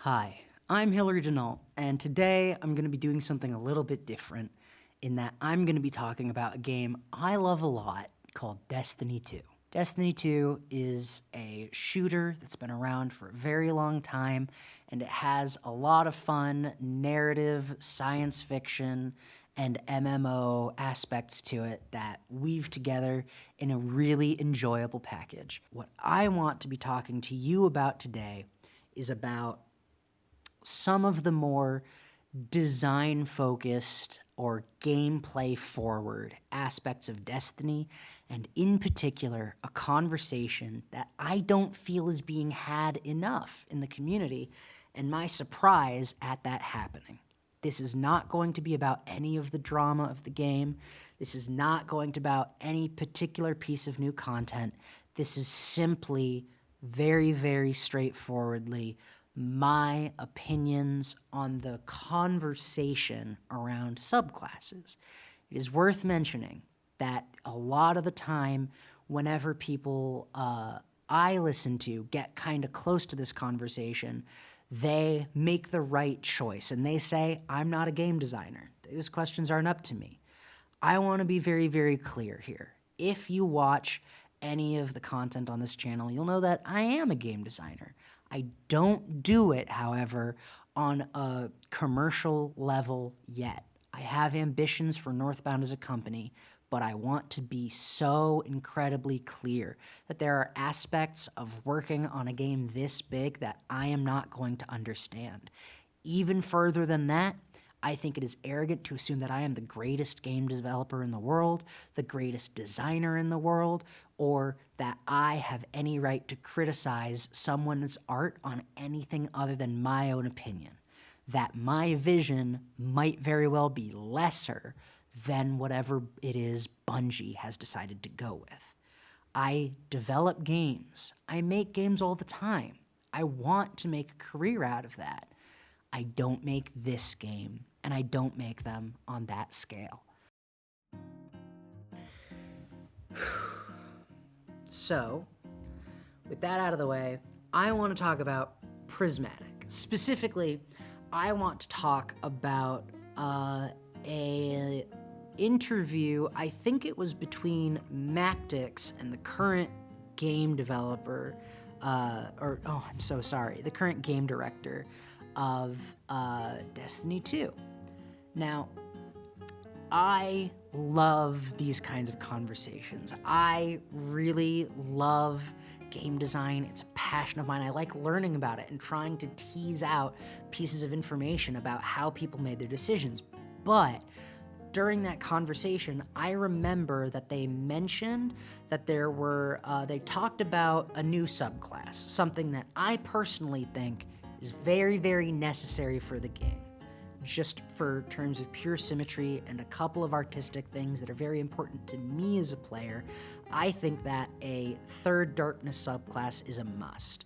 Hi, I'm Hillary Denault, and today I'm going to be doing something a little bit different in that I'm going to be talking about a game I love a lot called Destiny 2. Destiny 2 is a shooter that's been around for a very long time, and it has a lot of fun narrative, science fiction, and MMO aspects to it that weave together in a really enjoyable package. What I want to be talking to you about today is about some of the more design-focused or gameplay-forward aspects of Destiny, and in particular, a conversation that I don't feel is being had enough in the community, and my surprise at that happening. This is not going to be about any of the drama of the game. This is not going to be about any particular piece of new content. This is simply, very, very straightforwardly, my opinions on the conversation around subclasses. It is worth mentioning that a lot of the time, whenever people I listen to get kind of close to this conversation, they make the right choice and they say, I'm not a game designer. These questions aren't up to me. I want to be very, very clear here. If you watch any of the content on this channel, you'll know that I am a game designer. I don't do it, however, on a commercial level yet. I have ambitions for Northbound as a company, but I want to be so incredibly clear that there are aspects of working on a game this big that I am not going to understand. Even further than that, I think it is arrogant to assume that I am the greatest game developer in the world, the greatest designer in the world, or that I have any right to criticize someone's art on anything other than my own opinion. That my vision might very well be lesser than whatever it is Bungie has decided to go with. I develop games. I make games all the time. I want to make a career out of that. I don't make this game, and I don't make them on that scale. So, with that out of the way, I want to talk about Prismatic. Specifically, I want to talk about a interview, I think it was between Mactix and the current game developer, the current game director of Destiny 2. Now, I love these kinds of conversations. I really love game design. It's a passion of mine. I like learning about it and trying to tease out pieces of information about how people made their decisions. But during that conversation, I remember that they mentioned that they talked about a new subclass, something that I personally think is very, very necessary for the game. Just for terms of pure symmetry and a couple of artistic things that are very important to me as a player, I think that a third darkness subclass is a must.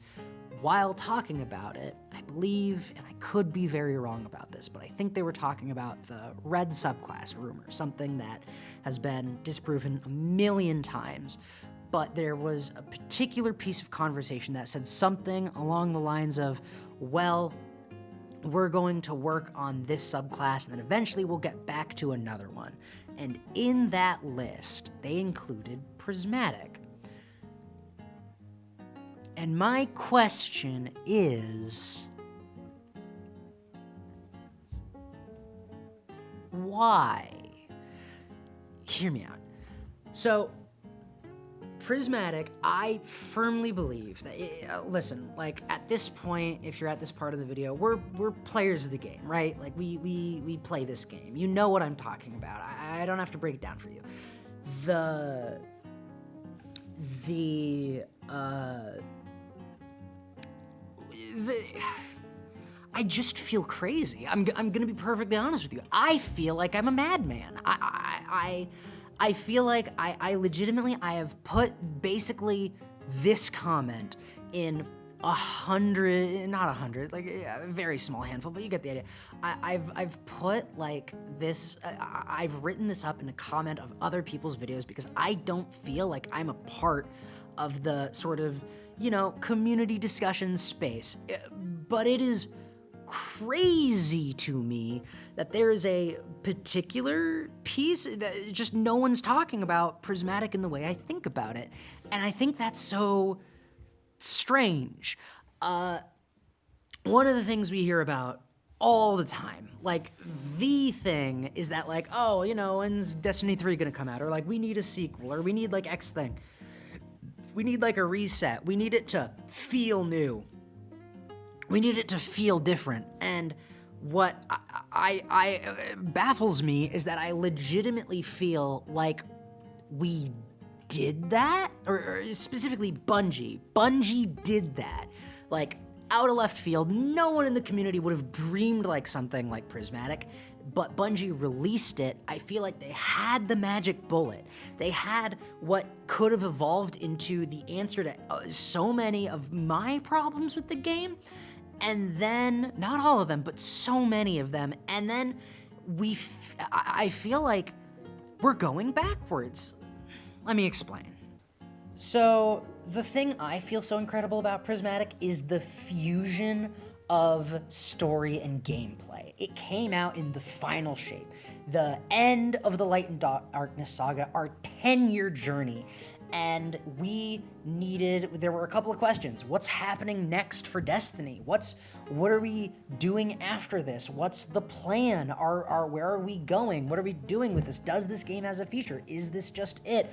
While talking about it, I believe, and I could be very wrong about this, but I think they were talking about the red subclass rumor, something that has been disproven a million times. But there was a particular piece of conversation that said something along the lines of, well, we're going to work on this subclass, and then eventually we'll get back to another one. And in that list, they included Prismatic. And my question is, why? Hear me out. So, Prismatic, I firmly believe that, listen, like, at this point, if you're at this part of the video, we're players of the game, right? Like, we play this game. You know what I'm talking about. I don't have to break it down for you. I just feel crazy. I'm gonna be perfectly honest with you. I feel like I'm a madman. I feel like I legitimately, I have put basically this comment in 100, not 100, like a very small handful, but you get the idea. I've put like this, I've written this up in a comment of other people's videos because I don't feel like I'm a part of the sort of, you know, community discussion space. But it is crazy to me that there is a particular piece that just no one's talking about Prismatic in the way I think about it. And I think that's so strange. One of the things we hear about all the time, like the thing is that like, oh, when's Destiny 3 gonna come out? Or like, we need a sequel, or we need like X thing. We need like a reset. We need it to feel new. We need it to feel different. And what I baffles me is that I legitimately feel like we did that, or specifically Bungie. Bungie did that. Like, out of left field, no one in the community would have dreamed like something like Prismatic, but Bungie released it. I feel like they had the magic bullet. They had what could have evolved into the answer to so many of my problems with the game. And then, not all of them, but so many of them. And then I feel like we're going backwards. Let me explain. So, the thing I feel so incredible about Prismatic is the fusion of story and gameplay. It came out in the final shape, the end of the Light and Darkness saga, our 10-year journey. And there were a couple of questions. What's happening next for Destiny? What are we doing after this? What's the plan? Where are we going? What are we doing with this? Does this game has a future? Is this just it?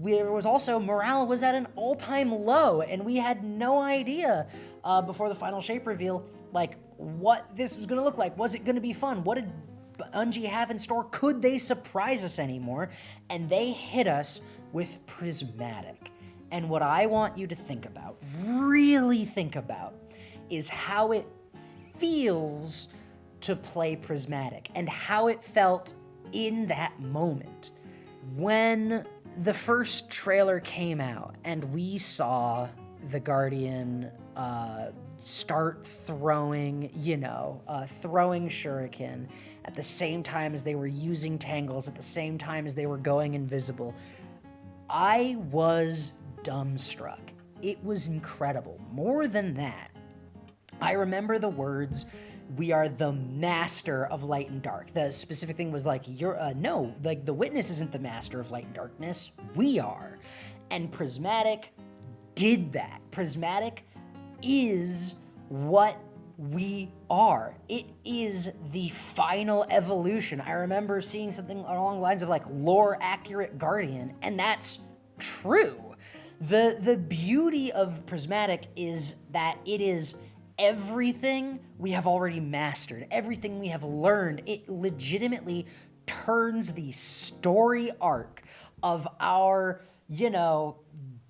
There was also, morale was at an all-time low, and we had no idea before the final shape reveal, like, what this was gonna look like. Was it gonna be fun? What did Bungie have in store? Could they surprise us anymore? And they hit us with Prismatic. And what I want you to think about, really think about, is how it feels to play Prismatic and how it felt in that moment. When the first trailer came out and we saw the Guardian start throwing shuriken at the same time as they were using tangles, at the same time as they were going invisible, I was dumbstruck. It was incredible. More than that, I remember the words, "We are the master of light and dark." The specific thing was like, the Witness isn't the master of light and darkness. We are. And Prismatic did that. Prismatic is what we are. It is the final evolution. I remember seeing something along the lines of like lore accurate Guardian, and that's true. The beauty of Prismatic is that it is everything we have already mastered, everything we have learned. It legitimately turns the story arc of our,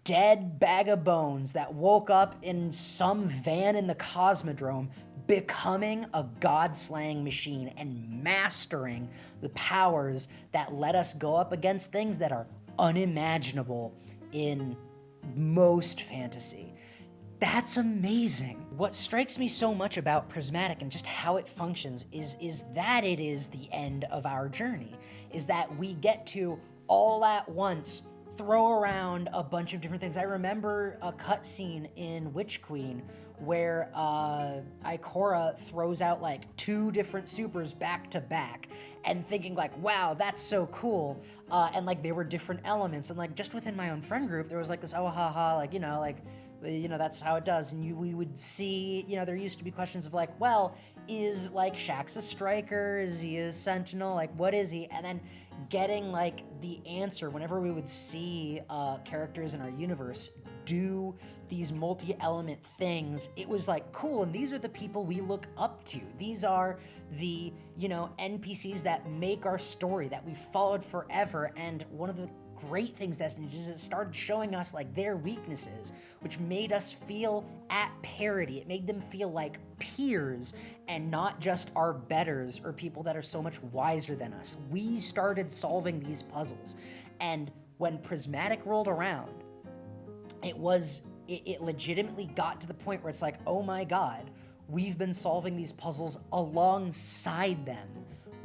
dead bag of bones that woke up in some van in the Cosmodrome, becoming a god-slaying machine and mastering the powers that let us go up against things that are unimaginable in most fantasy. That's amazing. What strikes me so much about Prismatic and just how it functions is that it is the end of our journey, is that we get to all at once throw around a bunch of different things. I remember a cutscene in Witch Queen where Ikora throws out like 2 different supers back to back and thinking like, wow, that's so cool. And like they were different elements. And like just within my own friend group, there was like this, oh, haha, like, that's how it does. And we would see, there used to be questions of like, well, is like Shaxx a striker? Is he a sentinel? Like, what is he? And then getting like the answer whenever we would see characters in our universe do these multi-element things, it was like cool. And these are the people we look up to. These are the, NPCs that make our story that we've followed forever. And one of the great things that is it started showing us like their weaknesses, which made us feel at parity. It made them feel like peers and not just our betters or people that are so much wiser than us. We started solving these puzzles. And when Prismatic rolled around, it legitimately got to the point where it's like, oh my God, we've been solving these puzzles alongside them.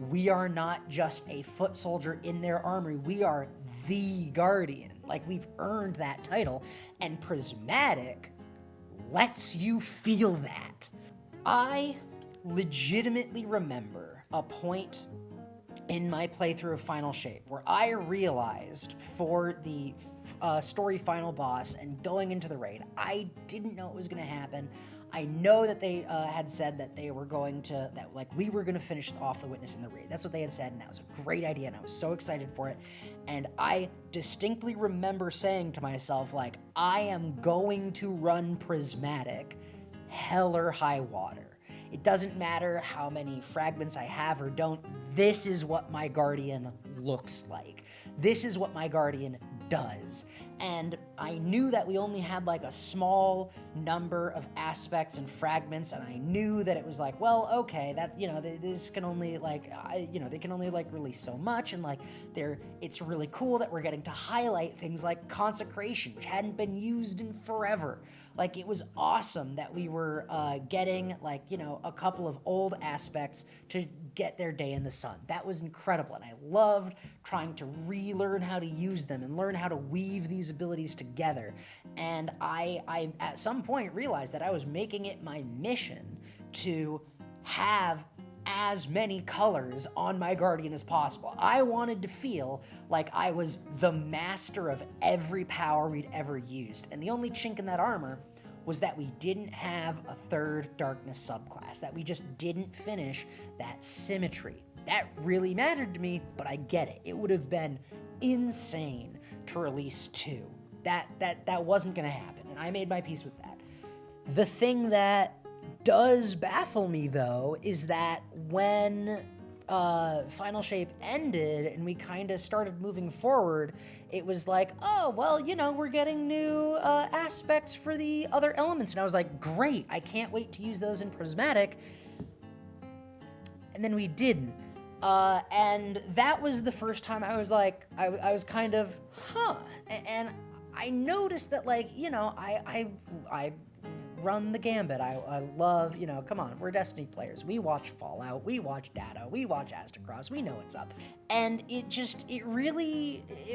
We are not just a foot soldier in their armory. We are the Guardian. Like, we've earned that title. And Prismatic lets you feel that. I legitimately remember a point in my playthrough of Final Shape where I realized for the story final boss and going into the raid, I didn't know it was going to happen. I know that they had said that they were going to, that like we were going to finish off the witness in the raid. That's what they had said, and that was a great idea, and I was so excited for it. And I distinctly remember saying to myself, like, I am going to run Prismatic hell or high water. It doesn't matter how many fragments I have or don't. This is what my Guardian looks like. This is what my Guardian does. And I knew that we only had like a small number of aspects and fragments, and I knew that it was like, well, okay, that, you know, this can only like, they can only like release so much, and like it's really cool that we're getting to highlight things like consecration, which hadn't been used in forever. Like, it was awesome that we were getting like, you know, a couple of old aspects to get their day in the sun. That was incredible, and I loved trying to relearn how to use them and learn how to weave these abilities together. And I at some point realized that I was making it my mission to have as many colors on my Guardian as possible. I wanted to feel like I was the master of every power we'd ever used. And the only chink in that armor was that we didn't have a third darkness subclass, that we just didn't finish that symmetry. That really mattered to me, but I get it. It would have been insane to release 2. That wasn't gonna happen, and I made my peace with that. The thing that does baffle me, though, is that when Final Shape ended and we kind of started moving forward, it was like, oh, well, you know, we're getting new aspects for the other elements. And I was like, great, I can't wait to use those in Prismatic. And then we didn't. And that was the first time I was like, I was kind of, huh. And I noticed that, like, you know, I run the gambit. I love, you know, come on, we're Destiny players. We watch Fallout, we watch Datto, we watch Astacross, we know what's up. And it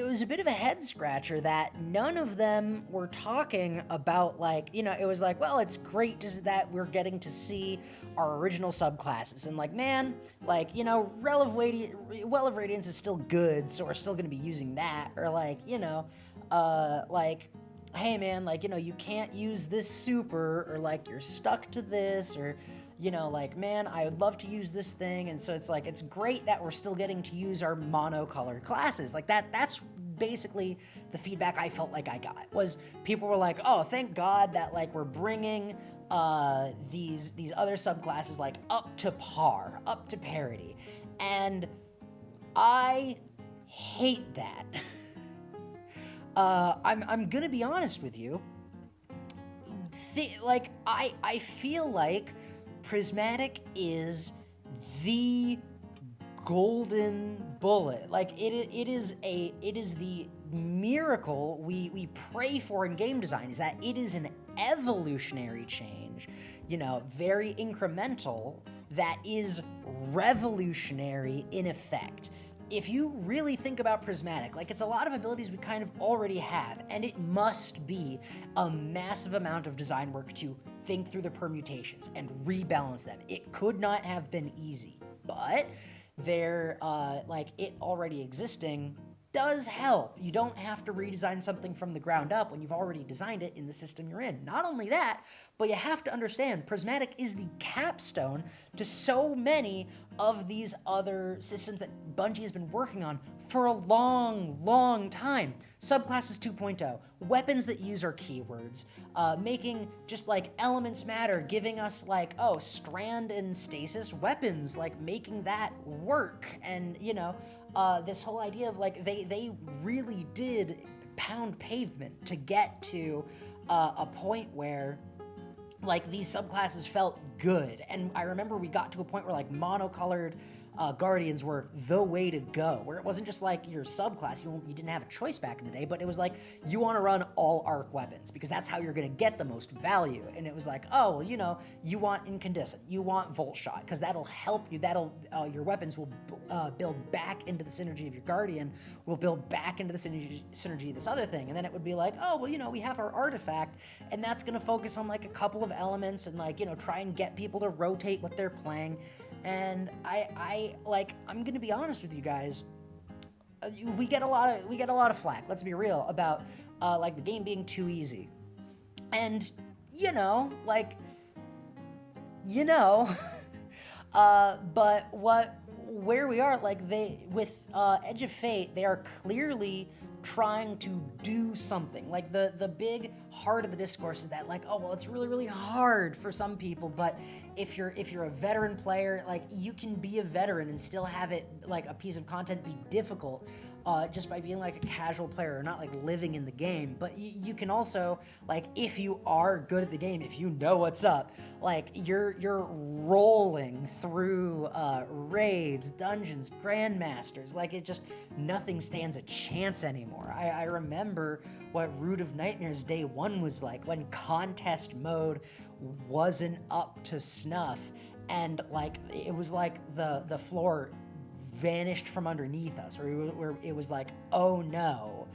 was a bit of a head scratcher that none of them were talking about, like, you know, it was like, well, it's great that we're getting to see our original subclasses. And like, man, like, you know, Well of Radiance is still good, so we're still gonna be using that. Or like, you know, like, hey man, like, you know, you can't use this super, or like you're stuck to this, or, you know, like, man, I would love to use this thing. And so it's like, it's great that we're still getting to use our monocolored classes. Like that's basically the feedback I felt like I got, was people were like, oh, thank God that like we're bringing these other subclasses like up to par, up to parity. And I hate that. I'm gonna be honest with you. I feel like Prismatic is the golden bullet. Like, it is the miracle we pray for in game design, is that it is an evolutionary change, you know, very incremental, that is revolutionary in effect. If you really think about Prismatic, like, it's a lot of abilities we kind of already have, and it must be a massive amount of design work to think through the permutations and rebalance them. It could not have been easy, but it already existing does help. You don't have to redesign something from the ground up when you've already designed it in the system you're in. Not only that, but you have to understand Prismatic is the capstone to so many of these other systems that Bungie has been working on for a long, long time. Subclasses 2.0, weapons that use our keywords, making just like elements matter, giving us like, oh, strand and stasis weapons, like making that work. And, you know, this whole idea of like, they really did pound pavement to get to a point where like these subclasses felt good. And I remember we got to a point where like monocolored Guardians were the way to go, where it wasn't just like your subclass, you didn't have a choice back in the day, but it was like, you want to run all arc weapons, because that's how you're going to get the most value. And it was like, oh, well, you know, you want incandescent, you want volt shot, because that'll help you, your weapons will build back into the synergy of your Guardian, will build back into the synergy of this other thing. And then it would be like, oh, well, you know, we have our artifact, and that's going to focus on like a couple of elements and like, you know, try and get people to rotate what they're playing. And I'm gonna be honest with you guys. We get a lot of flack. Let's be real about like the game being too easy, and but where we are, like with Edge of Fate, they are clearly trying to do something. Like the big heart of the discourse is that like, oh well, it's really, really hard for some people, but if you're a veteran player, like you can be a veteran and still have it like a piece of content be difficult just by being like a casual player or not like living in the game. But you can also, like, if you are good at the game, if you know what's up, like you're rolling through raids, dungeons, grandmasters, like it just, nothing stands a chance anymore. I remember what Root of Nightmares Day 1 was like, when contest mode wasn't up to snuff, and like it was like the floor vanished from underneath us, where it was like, oh no,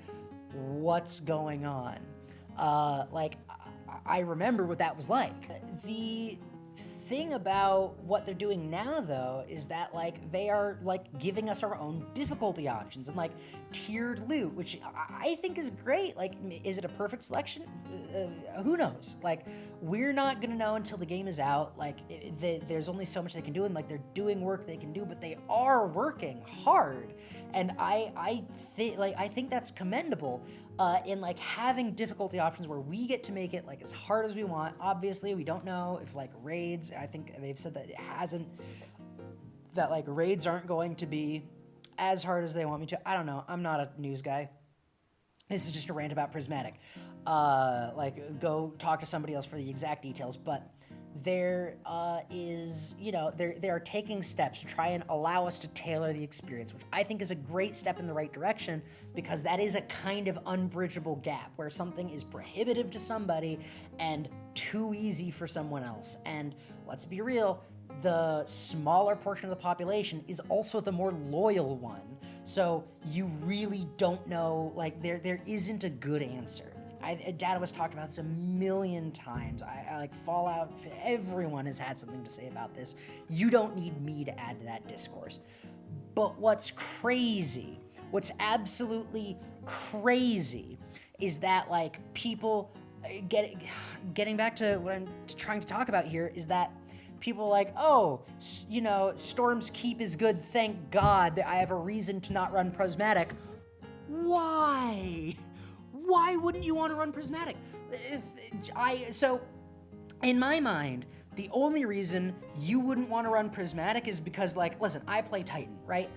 what's going on? Like I remember what that was like. The thing about what they're doing now, though, is that like they are like giving us our own difficulty options and like tiered loot, which I think is great. Like, is it a perfect selection? Who knows? Like, we're not gonna know until the game is out. Like, there's only so much they can do, and like they're doing work they can do, but they are working hard, and I think that's commendable. In like having difficulty options where we get to make it like as hard as we want. Obviously, we don't know if like raids, I think they've said that that like raids aren't going to be as hard as they want me to. I don't know. I'm not a news guy. This is just a rant about Prismatic. Like, go talk to somebody else for the exact details. But there is, they are taking steps to try and allow us to tailor the experience, which I think is a great step in the right direction, because that is a kind of unbridgeable gap where something is prohibitive to somebody and too easy for someone else. And let's be real, the smaller portion of the population is also the more loyal one. So you really don't know, like, there isn't a good answer. Datto has talked about this a million times. I like Fallout, everyone has had something to say about this. You don't need me to add to that discourse. But what's crazy, what's absolutely crazy, is that like people, getting back to what I'm trying to talk about here, is that people are like, oh, Storm's Keep is good, thank God that I have a reason to not run Prismatic. Why? Why wouldn't you want to run Prismatic? So, in my mind, the only reason you wouldn't want to run Prismatic is because, like, listen, I play Titan, right?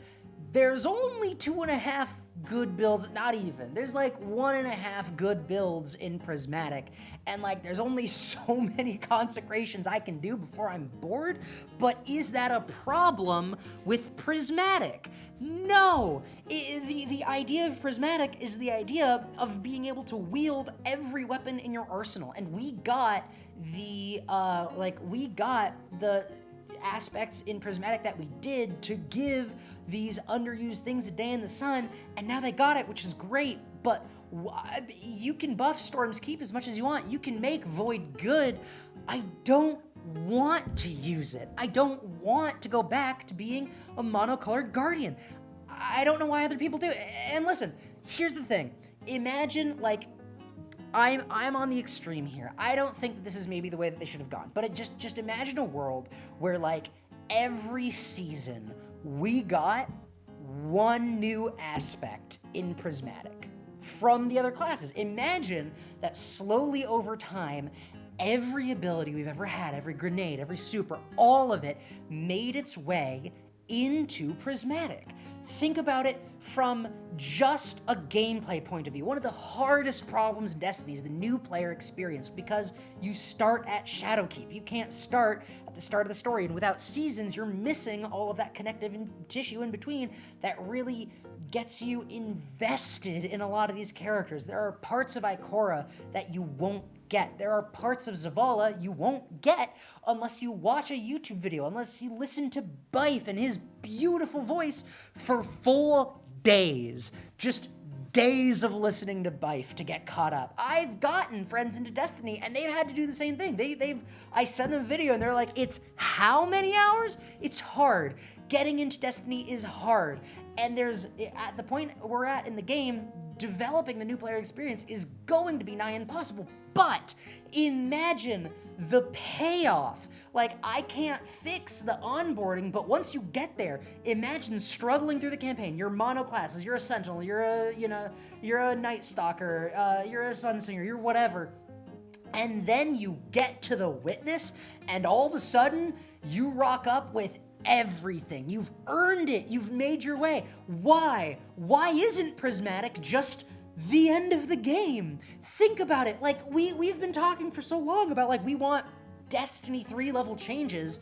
There's only 2.5 good builds, not even. There's like 1.5 good builds in Prismatic, and like there's only so many consecrations I can do before I'm bored. But is that a problem with Prismatic? No. The idea of Prismatic is the idea of being able to wield every weapon in your arsenal, and we got the aspects in Prismatic that we did to give these underused things a day in the sun, and now they got it, which is great. But you can buff Storm's Keep as much as you want. You can make Void good. I don't want to use it. I don't want to go back to being a monocolored Guardian. I don't know why other people do it. And listen, here's the thing. Imagine, like, I'm on the extreme here. I don't think that this is maybe the way that they should have gone. But just imagine a world where, like, every season we got one new aspect in Prismatic from the other classes. Imagine that slowly over time, every ability we've ever had, every grenade, every super, all of it made its way into Prismatic. Think about it from just a gameplay point of view. One of the hardest problems in Destiny is the new player experience, because you start at Shadowkeep. You can't start at the start of the story, and without seasons, you're missing all of that connective tissue in between that really gets you invested in a lot of these characters. There are parts of Ikora that you won't get. There are parts of Zavala you won't get unless you watch a YouTube video, unless you listen to Bife and his beautiful voice for full days. Just days of listening to Bife to get caught up. I've gotten friends into Destiny and they've had to do the same thing. I send them a video and they're like, it's how many hours? It's hard. Getting into Destiny is hard. And there's, at the point we're at in the game, developing the new player experience is going to be nigh impossible. But imagine the payoff. Like, I can't fix the onboarding, but once you get there, imagine struggling through the campaign. You're mono classes, you're a sentinel, you're a night stalker, you're a sunsinger, you're whatever. And then you get to the witness, and all of a sudden, you rock up with everything. You've earned it. You've made your way. Why? Why isn't Prismatic just the end of the game? Think about it. Like, we've been talking for so long about, like, we want Destiny 3 level changes.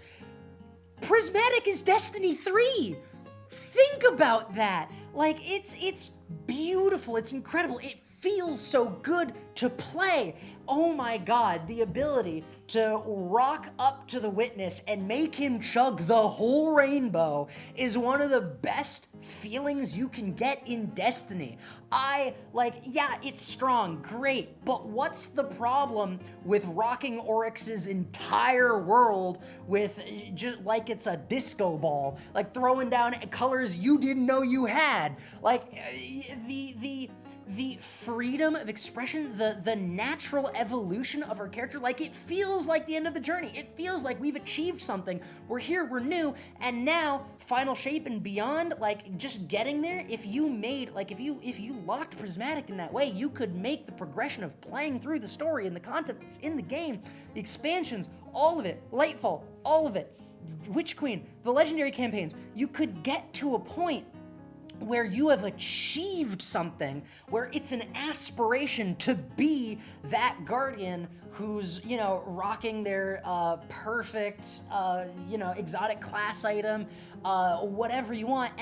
Prismatic is Destiny 3. Think about that. Like, it's beautiful. It's incredible. It feels so good to play. Oh my God, the ability to rock up to the witness and make him chug the whole rainbow is one of the best feelings you can get in Destiny. Yeah, it's strong, great, but what's the problem with rocking Oryx's entire world with just like it's a disco ball, like throwing down colors you didn't know you had? Like, the freedom of expression, the natural evolution of our character, like, it feels like the end of the journey. It feels like we've achieved something. We're here, we're new, and now Final Shape and beyond, like, just getting there, if you locked Prismatic in that way, you could make the progression of playing through the story and the content that's in the game, the expansions, all of it, Lightfall, all of it, Witch Queen, the legendary campaigns, you could get to a point where you have achieved something, where it's an aspiration to be that guardian who's, rocking their perfect, exotic class item, whatever you want,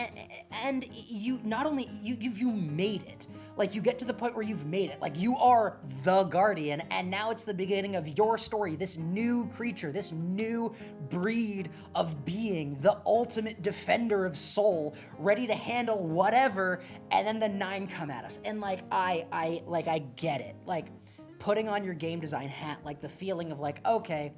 and you not only, you made it. Like, you get to the point where you've made it. Like, you are the guardian, and now it's the beginning of your story, this new creature, this new breed of being, the ultimate defender of soul, ready to handle whatever, and then the 9 come at us. And, I get it. Like, putting on your game design hat, like, the feeling of, like, okay,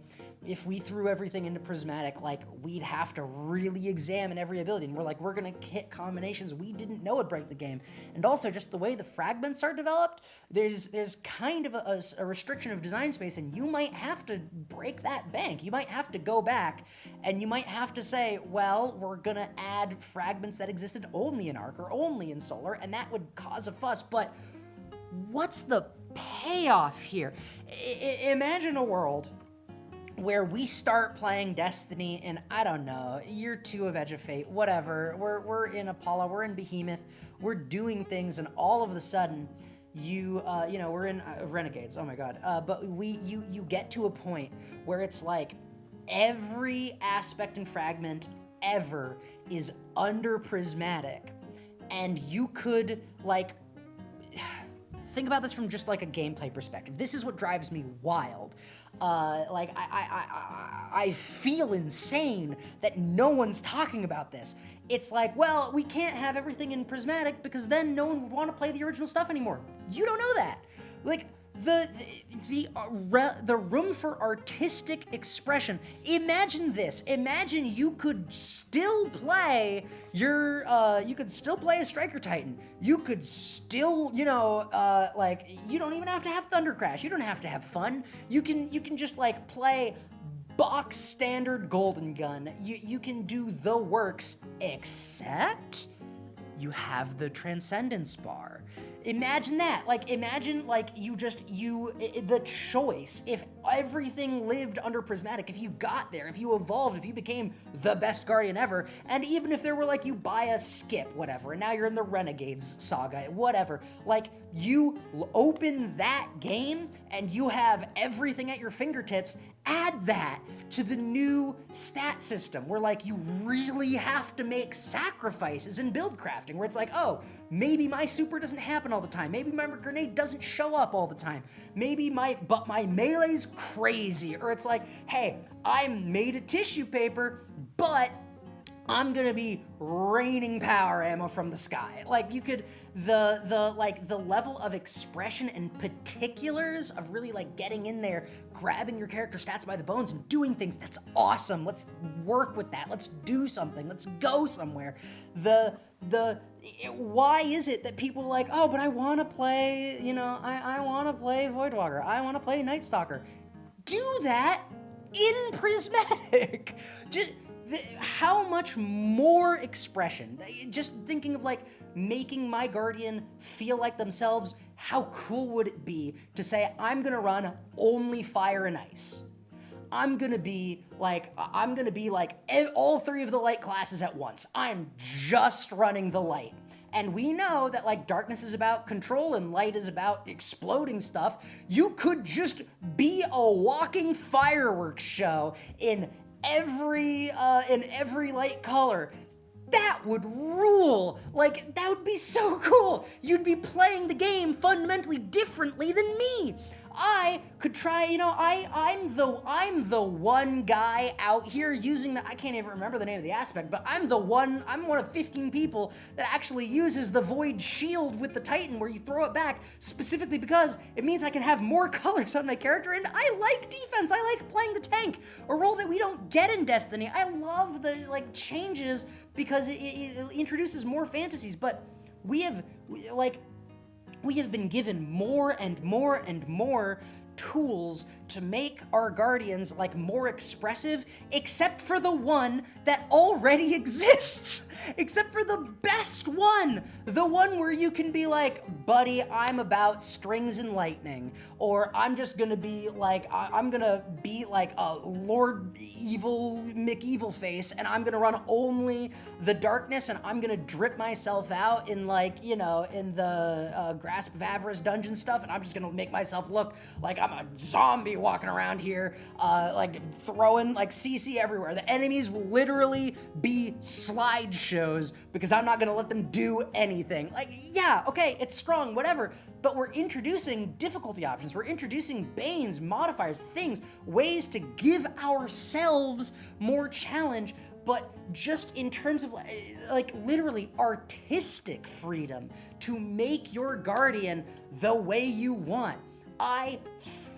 if we threw everything into Prismatic, like, we'd have to really examine every ability, and we're gonna hit combinations we didn't know would break the game. And also, just the way the fragments are developed, there's kind of a restriction of design space, and you might have to break that bank. You might have to go back, and you might have to say, well, we're gonna add fragments that existed only in Arc or only in Solar, and that would cause a fuss, but what's the payoff here? Imagine a world where we start playing Destiny in, I don't know, year 2 of Edge of Fate, whatever. We're in Apollo, we're in Behemoth, we're doing things, and all of a sudden, we're in Renegades. Oh my God! But you get to a point where it's like every aspect and fragment ever is under Prismatic, and you could, like, think about this from just like a gameplay perspective. This is what drives me wild. I feel insane that no one's talking about this. It's like, well, we can't have everything in Prismatic because then no one would want to play the original stuff anymore. You don't know that. Like, the room for artistic expression. Imagine this. Imagine you could still play a Striker Titan. You could still, you don't even have to have Thunder Crash. You don't have to have fun. You can just, like, play box standard Golden Gun. You can do the works, except you have the Transcendence bar. imagine that. Like, imagine, like, the choice. If everything lived under Prismatic, if you got there, if you evolved, if you became the best Guardian ever, and even if there were, like, you buy a skip, whatever, and now you're in the Renegades saga, whatever, like, you open that game and you have everything at your fingertips. Add that to the new stat system where, like, you really have to make sacrifices in build crafting, where it's like, oh, maybe my super doesn't happen all the time. Maybe my grenade doesn't show up all the time. Maybe my melee's crazy. Or it's like, hey, I'm made of tissue paper, but I'm gonna be raining power ammo from the sky. Like, you could, the level of expression and particulars of really, like, getting in there, grabbing your character stats by the bones and doing things, that's awesome. Let's work with that. Let's do something. Let's go somewhere. Why is it that people are like, oh, but I wanna play, I wanna play Voidwalker. I wanna play Night Stalker. Do that in Prismatic. How much more expression? Just thinking of, like, making my Guardian feel like themselves, how cool would it be to say, I'm gonna run only fire and ice. I'm gonna be like all three of the light classes at once. I'm just running the light. And we know that, like, darkness is about control and light is about exploding stuff. You could just be a walking fireworks show in every light color. That would rule. Like, that would be so cool. You'd be playing the game fundamentally differently than me. I could try, I'm the one guy out here using I can't even remember the name of the aspect, but I'm one of 15 people that actually uses the Void Shield with the Titan, where you throw it back, specifically because it means I can have more colors on my character, and I like defense. I like playing the tank, a role that we don't get in Destiny. I love the, like, changes because it introduces more fantasies, but we have been given more and more and more tools to make our Guardians, like, more expressive, except for the one that already exists. Except for the best one. The one where you can be like, buddy, I'm about strings and lightning. Or I'm just gonna be like, I'm gonna be like a Lord Evil McEvilface, and I'm gonna run only the darkness, and I'm gonna drip myself out in, like, in the Grasp of Avarice dungeon stuff, and I'm just gonna make myself look like I'm a zombie walking around here, like, throwing, like, CC everywhere. The enemies will literally be slideshows because I'm not gonna let them do anything. Like, yeah, okay, it's strong, whatever, but we're introducing difficulty options. We're introducing banes, modifiers, things, ways to give ourselves more challenge, but just in terms of, like, literally artistic freedom to make your Guardian the way you want. I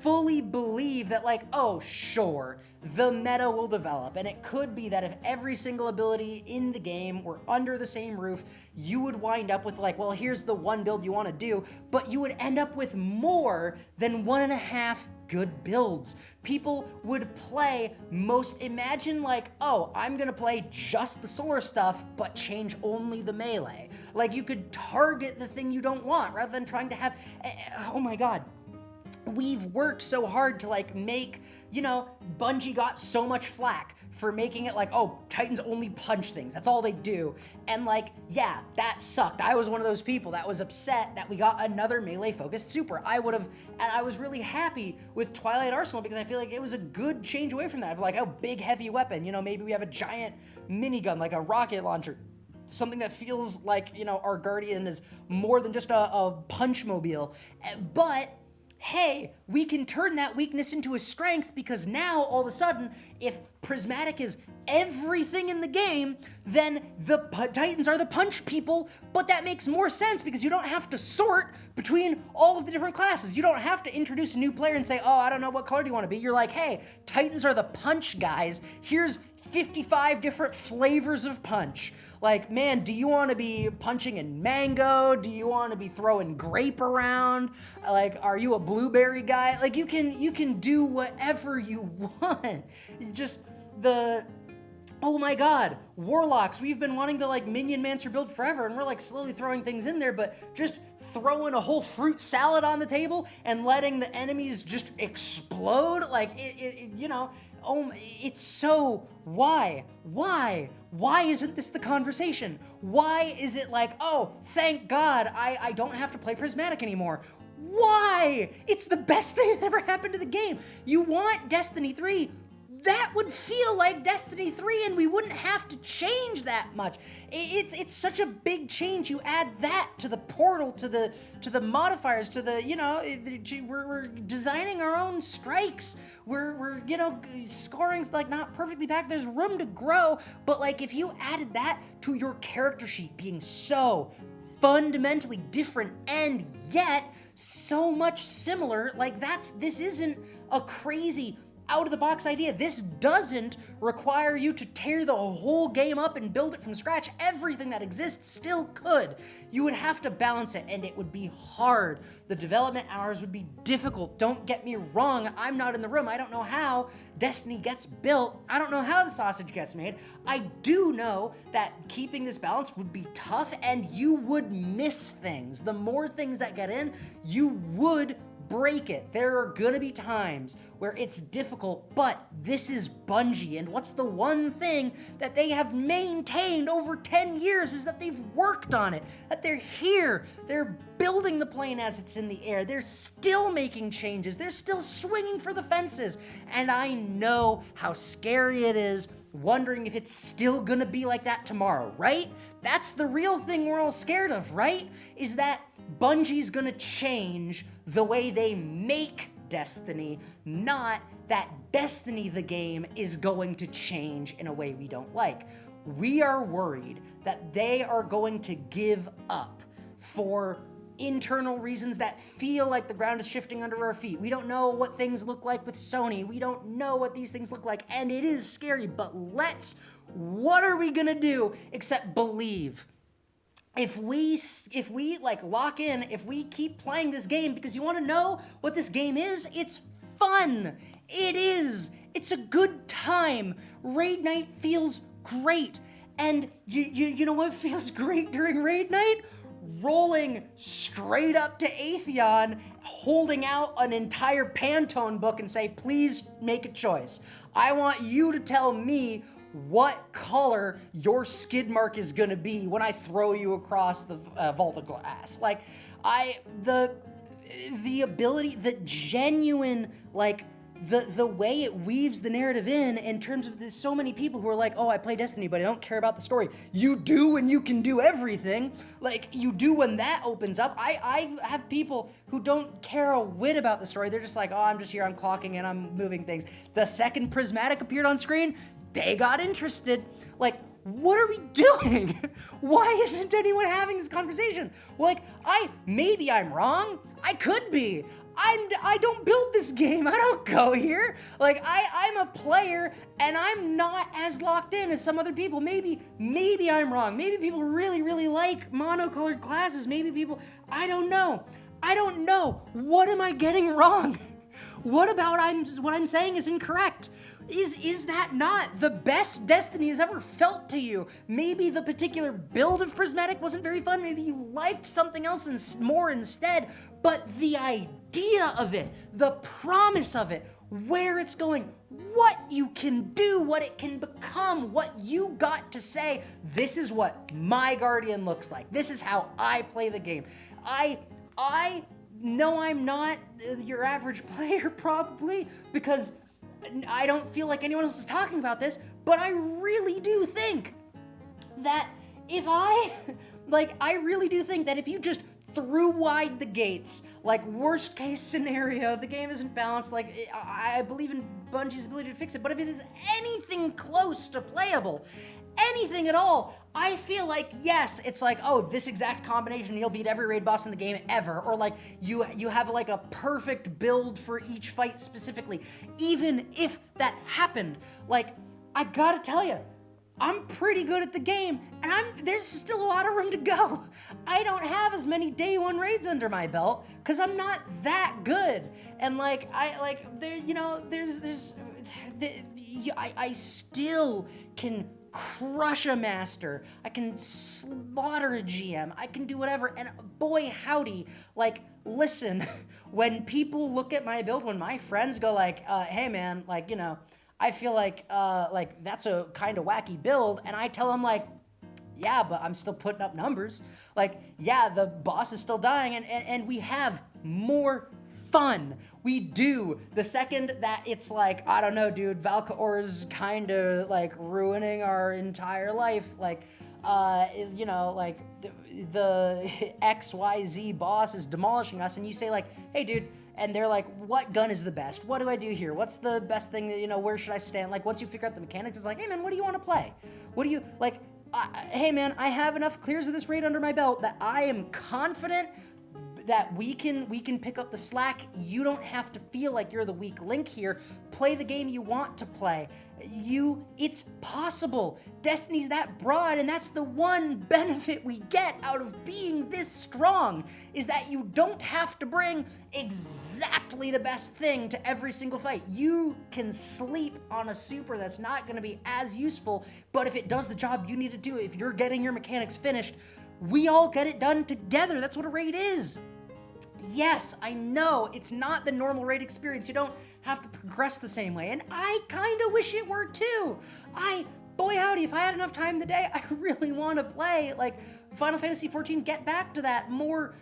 fully believe that, like, oh, sure, the meta will develop, and it could be that if every single ability in the game were under the same roof, you would wind up with, like, well, here's the one build you want to do, but you would end up with more than 1.5 good builds. People would play imagine, like, oh, I'm gonna play just the solar stuff, but change only the melee. Like, you could target the thing you don't want, rather than trying to have, oh my god. We've worked so hard to, like, make, Bungie got so much flack for making it like, oh, Titans only punch things. That's all they do. And, like, yeah, that sucked. I was one of those people that was upset that we got another melee-focused super. I was really happy with Twilight Arsenal because I feel like it was a good change away from that. Of, like, oh, big, heavy weapon. Maybe we have a giant minigun, like a rocket launcher. Something that feels like, our Guardian is more than just a punch mobile. But hey, we can turn that weakness into a strength, because now, all of a sudden, if Prismatic is everything in the game, then the Titans are the punch people, but that makes more sense because you don't have to sort between all of the different classes. You don't have to introduce a new player and say, oh, I don't know, what color do you want to be? You're like, hey, Titans are the punch guys. Here's 55 different flavors of punch. Like, man, do you want to be punching in mango? Do you want to be throwing grape around? Like, are you a blueberry guy? Like, you can do whatever you want. Just oh my god, warlocks, we've been wanting to like minion mancer build forever, and we're like slowly throwing things in there, but just throwing a whole fruit salad on the table and letting the enemies just explode, like oh, it's so, why isn't this the conversation? Why is it like, oh, thank God I don't have to play Prismatic anymore? Why? It's the best thing that ever happened to the game. You want Destiny 3? That would feel like Destiny 3, and we wouldn't have to change that much. It's such a big change. You add that to the portal, to the modifiers, to the, we're designing our own strikes. We're scoring like not perfectly packed. There's room to grow, but like if you added that to your character sheet being so fundamentally different and yet so much similar, like this isn't a crazy out-of-the-box idea. This doesn't require you to tear the whole game up and build it from scratch. Everything that exists still could. You would have to balance it, and it would be hard. The development hours would be difficult. Don't get me wrong, I'm not in the room. I don't know how Destiny gets built. I don't know how the sausage gets made. I do know that keeping this balance would be tough, and you would miss things. The more things that get in, you would break it. There are gonna be times where it's difficult, but this is Bungie, and what's the one thing that they have maintained over 10 years is that they've worked on it, that they're here, they're building the plane as it's in the air, they're still making changes, they're still swinging for the fences, and I know how scary it is wondering if it's still gonna be like that tomorrow, right? That's the real thing we're all scared of, right? Is that Bungie's gonna change the way they make Destiny, not that Destiny the game is going to change in a way we don't like. We are worried that they are going to give up for internal reasons that feel like the ground is shifting under our feet. We don't know what things look like with Sony. We don't know what these things look like, and it is scary, but what are we gonna do except believe? If we like lock in, if we keep playing this game, because you want to know what this game is, it's fun. It is. It's a good time. Raid night feels great. And you know what feels great during raid night? Rolling straight up to Atheon, holding out an entire Pantone book and say, please make a choice. I want you to tell me what color your skid mark is gonna be when I throw you across the vault of glass. Like, the ability, the genuine, like, the way it weaves the narrative in terms of there's so many people who are like, oh, I play Destiny, but I don't care about the story. You do when you can do everything. Like, you do when that opens up. I have people who don't care a whit about the story. They're just like, oh, I'm just here, I'm clocking and I'm moving things. The second Prismatic appeared on screen, they got interested. Like, what are we doing? Why isn't anyone having this conversation? Like, maybe I'm wrong. I could be. I don't build this game. I don't go here. Like, I'm a player, and I'm not as locked in as some other people. Maybe I'm wrong. Maybe people really, really like monocolored classes. Maybe people, I don't know. What am I getting wrong? What about what I'm saying is incorrect? Is that not the best Destiny has ever felt to you? Maybe the particular build of Prismatic wasn't very fun. Maybe you liked something else more instead. But the idea of it, the promise of it, where it's going, what you can do, what it can become, what you got to say, this is what my Guardian looks like. This is how I play the game. I know I'm not your average player probably, because I don't feel like anyone else is talking about this, but I really do think that I really do think that if you just threw wide the gates, like worst case scenario, the game isn't balanced, like I believe in Bungie's ability to fix it, but if it is anything close to playable, anything at all, I feel like, yes, it's like, oh, this exact combination, you'll beat every raid boss in the game ever, or like you have like a perfect build for each fight specifically. Even if that happened, like, I gotta tell you, I'm pretty good at the game, and there's still a lot of room to go. I don't have as many day one raids under my belt, because I'm not that good. And like, I still can crush a master, I can slaughter a GM, I can do whatever, and boy howdy, like, listen, when people look at my build, when my friends go like, hey man, like, you know, I feel like that's a kind of wacky build, and I tell them like, yeah, but I'm still putting up numbers. Like, yeah, the boss is still dying, and we have more fun. We do. The second that it's like, I don't know, dude, Valkaor's kind of like ruining our entire life. Like, you know, like the XYZ boss is demolishing us, and you say like, hey, dude, and they're like, what gun is the best? What do I do here? What's the best thing that, you know, where should I stand? Like, once you figure out the mechanics, it's like, hey man, what do you want to play? What do you, like, hey man, I have enough clears of this raid under my belt that I am confident that we can pick up the slack. You don't have to feel like you're the weak link here. Play the game you want to play. It's possible. Destiny's that broad, and that's the one benefit we get out of being this strong, is that you don't have to bring exactly the best thing to every single fight. You can sleep on a super that's not gonna be as useful, but if it does the job you need to do, if you're getting your mechanics finished, we all get it done together. That's what a raid is. Yes, I know, it's not the normal raid experience. You don't have to progress the same way, and I kind of wish it were too. Boy howdy, if I had enough time in the day, I really want to play, like, Final Fantasy XIV, get back to that more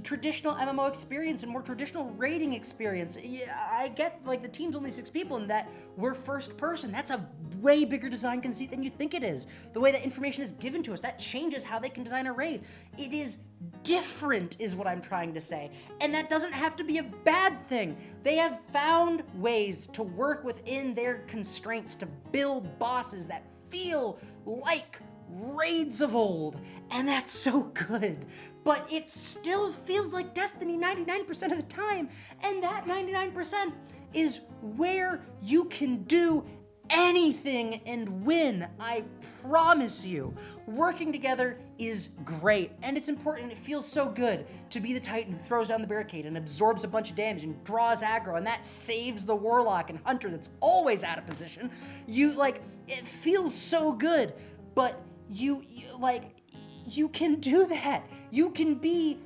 traditional MMO experience and more traditional raiding experience. Yeah, I get, like, the team's only 6 people and that we're first person. That's a way bigger design conceit than you think it is. The way that information is given to us, that changes how they can design a raid. It is different, is what I'm trying to say. And that doesn't have to be a bad thing. They have found ways to work within their constraints to build bosses that feel like raids of old, and that's so good. But it still feels like Destiny 99% of the time, and that 99% is where you can do anything and win. I promise you. Working together is great, and it's important. It feels so good to be the Titan who throws down the barricade and absorbs a bunch of damage and draws aggro, and that saves the Warlock and Hunter that's always out of position. It feels so good, but you can do that. You can be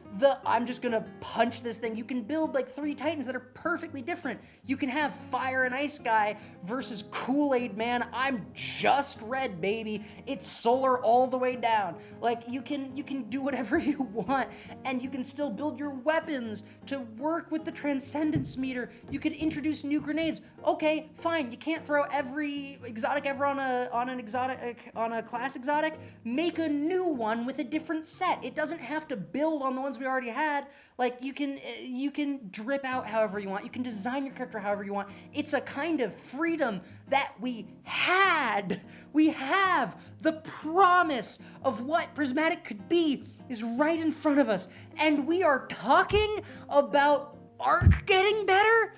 I'm just gonna punch this thing. You can build like 3 Titans that are perfectly different. You can have Fire and Ice Guy versus Kool-Aid Man. I'm just red, baby. It's solar all the way down. Like, you can do whatever you want, and you can still build your weapons to work with the Transcendence meter. You could introduce new grenades. Okay, fine. You can't throw every exotic ever on a class exotic. Make a new one with a different set. It doesn't have to build on the ones we already had. Like, you can drip out however you want. You can design your character however you want. It's a kind of freedom that we had. We have the promise of what Prismatic could be is right in front of us, and we are talking about Arc getting better?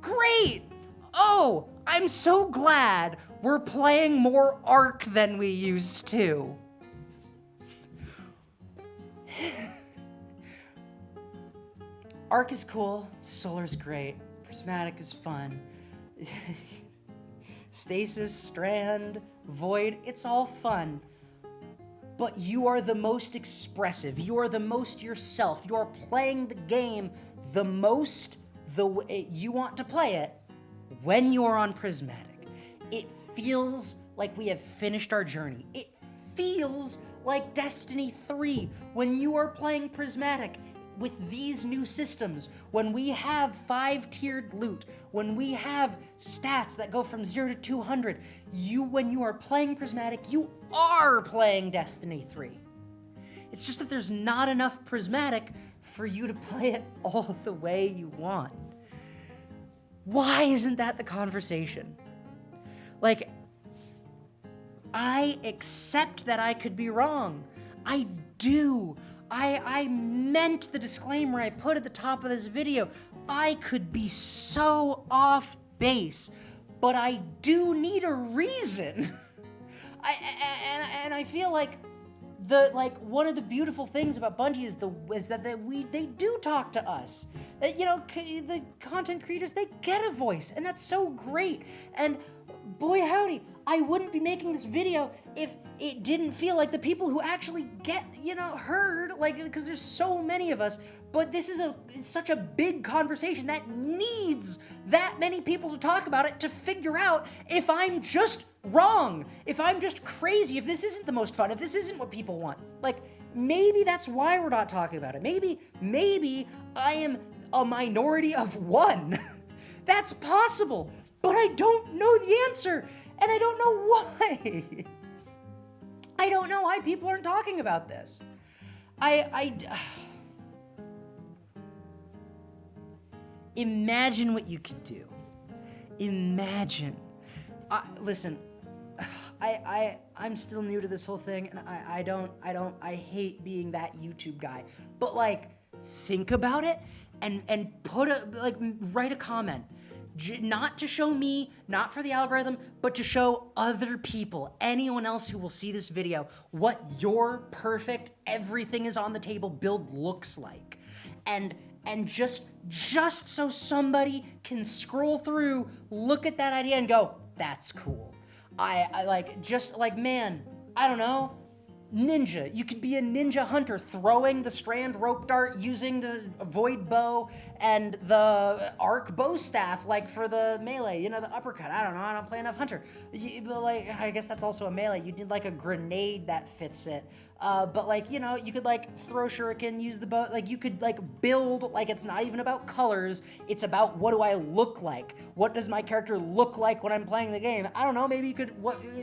Great! Oh, I'm so glad we're playing more Arc than we used to. Arc is cool, Solar's great, Prismatic is fun. Stasis, Strand, Void, it's all fun. But you are the most expressive, you are the most yourself, you are playing the game the most the way you want to play it when you are on Prismatic. It feels like we have finished our journey. It feels like Destiny 3 when you are playing Prismatic. With these new systems, when we have 5-tiered loot, when we have stats that go from 0 to 200, when you are playing Prismatic, you are playing Destiny 3. It's just that there's not enough Prismatic for you to play it all the way you want. Why isn't that the conversation? Like, I accept that I could be wrong. I do. I meant the disclaimer I put at the top of this video. I could be so off base, but I do need a reason. I feel like one of the beautiful things about Bungie is that they do talk to us. That, you know, the content creators, they get a voice, and that's so great. And boy howdy, I wouldn't be making this video if it didn't feel like the people who actually get, heard, like, because there's so many of us, but this is it's such a big conversation that needs that many people to talk about it to figure out if I'm just wrong, if I'm just crazy, if this isn't the most fun, if this isn't what people want. Like, maybe that's why we're not talking about it. Maybe I am a minority of one. That's possible, but I don't know the answer, and I don't know why. I don't know why people aren't talking about this. Imagine what you could do. Imagine. Listen, I'm still new to this whole thing, and I hate being that YouTube guy, but like, think about it and write a comment. Not to show me, not for the algorithm, but to show other people, anyone else who will see this video, what your perfect everything is on the table build looks like. And just so somebody can scroll through, look at that idea and go, that's cool. Man, I don't know, ninja. You could be a ninja hunter throwing the strand rope dart, using the void bow and the arc bow staff, like for the melee, the uppercut. I don't know, I don't play enough hunter. But I guess that's also a melee. You need like a grenade that fits it. But you could throw shuriken, use the bow, you could build, it's not even about colors, it's about what do I look like? What does my character look like when I'm playing the game? I don't know, maybe you could,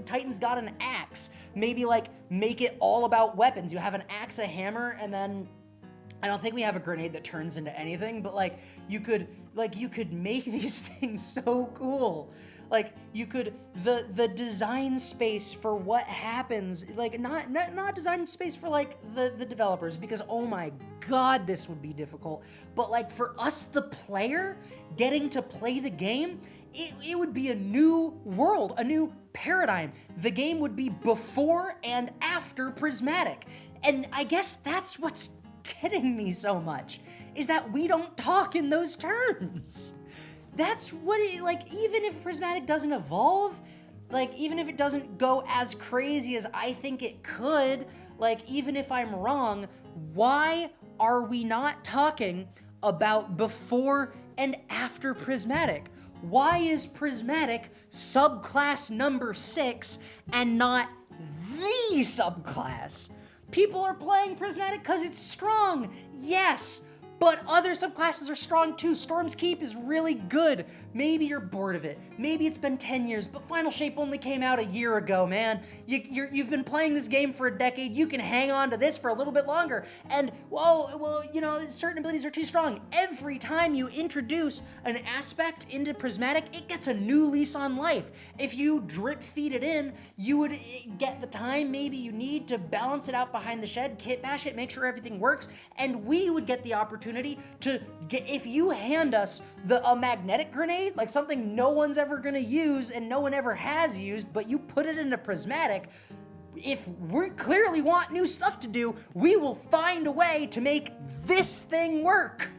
Titan's got an axe, maybe make it all about weapons. You have an axe, a hammer, and then, I don't think we have a grenade that turns into anything, but you could make these things so cool. You could, the design space for what happens, not design space for the developers, because oh my God, this would be difficult. But for us, the player, getting to play the game, it would be a new world, a new paradigm. The game would be before and after Prismatic. And I guess that's what's getting me so much, is that we don't talk in those terms. That's what even if Prismatic doesn't evolve, even if it doesn't go as crazy as I think it could, even if I'm wrong, why are we not talking about before and after Prismatic? Why is Prismatic subclass number 6 and not the subclass? People are playing Prismatic because it's strong, yes, but other subclasses are strong too. Storm's Keep is really good. Maybe you're bored of it. Maybe it's been 10 years, but Final Shape only came out a year ago, man. You've been playing this game for a decade. You can hang on to this for a little bit longer. And, certain abilities are too strong. Every time you introduce an aspect into Prismatic, it gets a new lease on life. If you drip feed it in, you would get the time maybe you need to balance it out behind the shed, kit bash it, make sure everything works, and we would get the opportunity to get, if you hand us a magnetic grenade, something no one's ever gonna use and no one ever has used, but you put it into Prismatic, if we clearly want new stuff to do, we will find a way to make this thing work.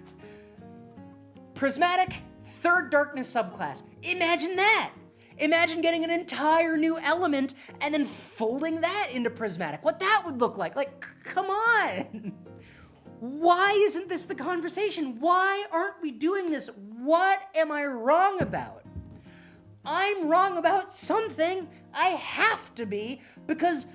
Prismatic, third darkness subclass. Imagine that. Imagine getting an entire new element and then folding that into Prismatic. What that would look like. Come on. Why isn't this the conversation? Why aren't we doing this? What am I wrong about? I'm wrong about something. I have to be, because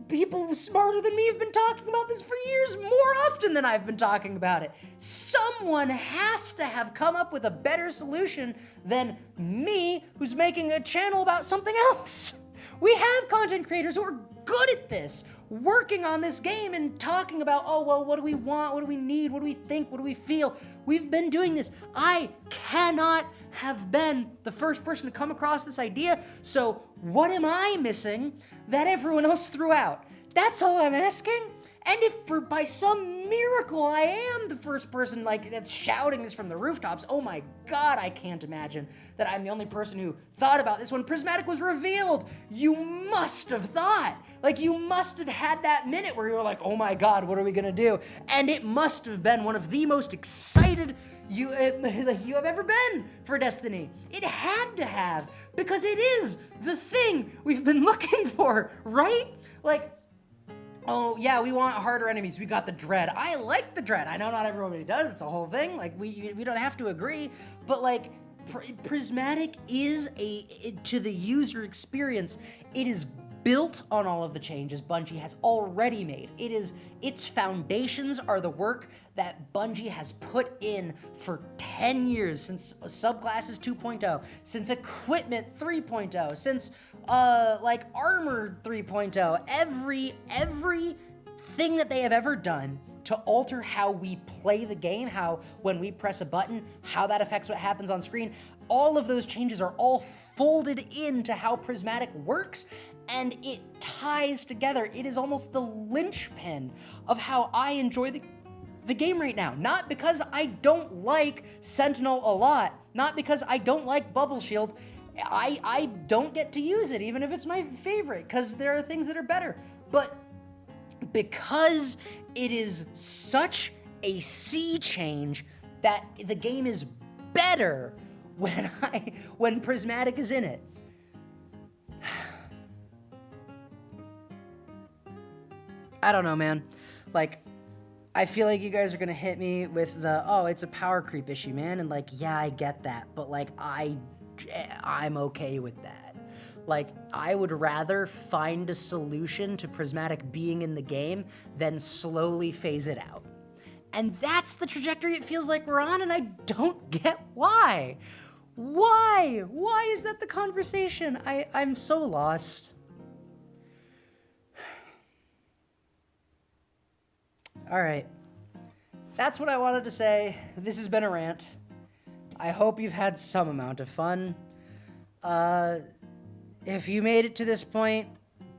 people smarter than me have been talking about this for years, more often than I've been talking about it. Someone has to have come up with a better solution than me, who's making a channel about something else. We have content creators who are good at this, working on this game and talking about, what do we want? What do we need? What do we think? What do we feel? We've been doing this. I cannot have been the first person to come across this idea, so what am I missing that everyone else threw out? That's all I'm asking. And if by some miracle I am the first person like that's shouting this from the rooftops, oh my God, I can't imagine that I'm the only person who thought about this when Prismatic was revealed. You must have thought. Like, you must have had that minute where you were like, oh my God, what are we gonna do? And it must have been one of the most excited you have ever been for Destiny. It had to have, because it is the thing we've been looking for, right? Like, oh yeah, we want harder enemies. We got the Dread. I like the Dread. I know not everybody does. It's a whole thing. Like, we don't have to agree, but like, Prismatic is to the user experience, it is built on all of the changes Bungie has already made. Its foundations are the work that Bungie has put in for 10 years, since Subclasses 2.0, since Equipment 3.0, since like Armor 3.0, everything that they have ever done to alter how we play the game, how when we press a button, how that affects what happens on screen. All of those changes are all folded into how Prismatic works, and it ties together. It is almost the linchpin of how I enjoy the game right now. Not because I don't like Sentinel a lot, not because I don't like Bubble Shield. I don't get to use it, even if it's my favorite, because there are things that are better. But because it is such a sea change that the game is better when Prismatic is in it. I don't know, man. Like, I feel like you guys are gonna hit me with the, oh, it's a power creep issue, man. And like, yeah, I get that, but like, I'm okay with that. Like, I would rather find a solution to Prismatic being in the game than slowly phase it out. And that's the trajectory it feels like we're on, and I don't get why. Why? Why is that the conversation? I'm so lost. All right. That's what I wanted to say. This has been a rant. I hope you've had some amount of fun. If you made it to this point,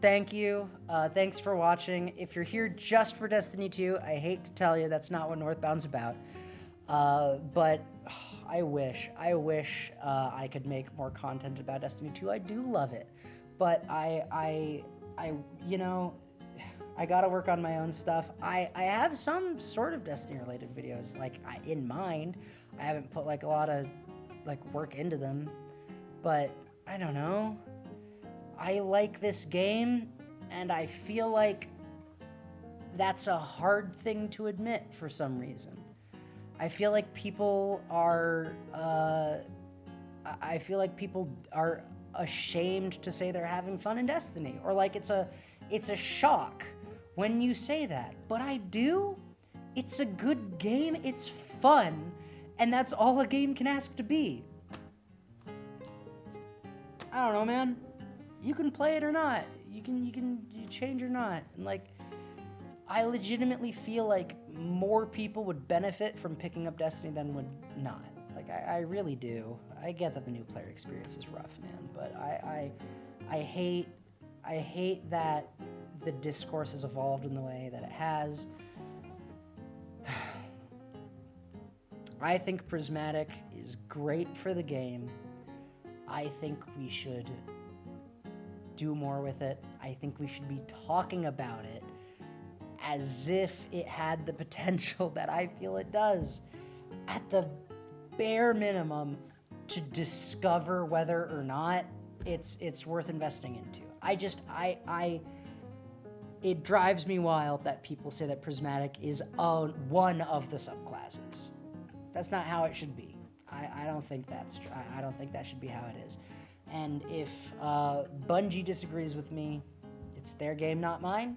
thank you. Thanks for watching. If you're here just for Destiny 2, I hate to tell you that's not what Northbound's about. But I wish I could make more content about Destiny 2. I do love it, but I you know, I gotta work on my own stuff. I have some sort of Destiny-related videos like in mind. I haven't put like a lot of like work into them, but I don't know. I like this game, and I feel like that's a hard thing to admit for some reason. I feel like people are ashamed to say they're having fun in Destiny, or like it's a shock when you say that. But I do. It's a good game. It's fun, and that's all a game can ask to be. I don't know, man. You can play it or not. You change or not. And like, I legitimately feel like more people would benefit from picking up Destiny than would not. Like, I really do. I get that the new player experience is rough, man, but I hate that the discourse has evolved in the way that it has. I think Prismatic is great for the game. I think we should do more with it. I think we should be talking about it as if it had the potential that I feel it does. At the bare minimum, to discover whether or not it's worth investing into. It drives me wild that people say that Prismatic is one of the subclasses. That's not how it should be. I don't think that's true. I don't think that should be how it is. And if Bungie disagrees with me, it's their game, not mine.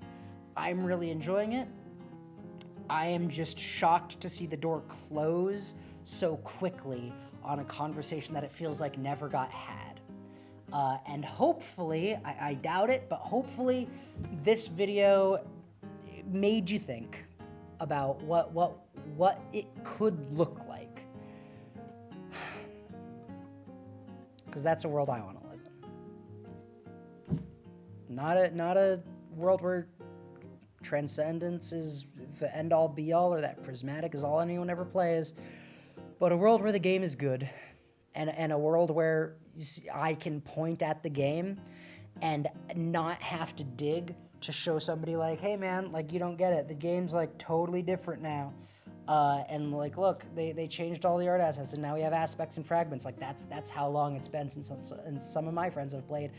I'm really enjoying it. I am just shocked to see the door close so quickly on a conversation that it feels like never got had. And hopefully, I doubt it, but hopefully this video made you think about what it could look like. Because that's a world I want to live in. Not a world where Transcendence is the end-all be-all, or that Prismatic is all anyone ever plays. But a world where the game is good, and a world where I can point at the game and not have to dig to show somebody like, hey man, like you don't get it. The game's like totally different now. And like, look, they changed all the art assets, and now we have aspects and fragments. Like that's how long it's been since some of my friends have played.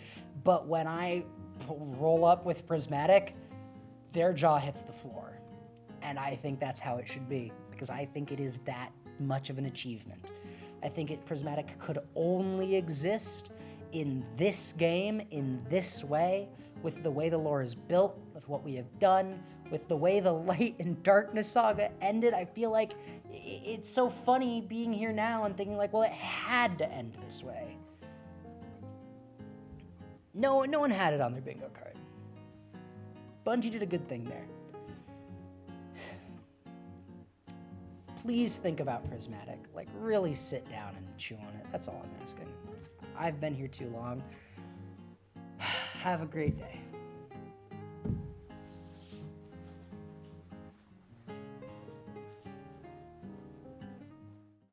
But when I roll up with Prismatic, their jaw hits the floor. And I think that's how it should be, because I think it is that much of an achievement. I think Prismatic could only exist in this game, in this way, with the way the lore is built, with what we have done, with the way the Light and Darkness saga ended. I feel like it's so funny being here now and thinking like, well, it had to end this way. No one had it on their bingo card. Bungie did a good thing there. Please think about Prismatic. Like, really sit down and chew on it. That's all I'm asking. I've been here too long. Have a great day.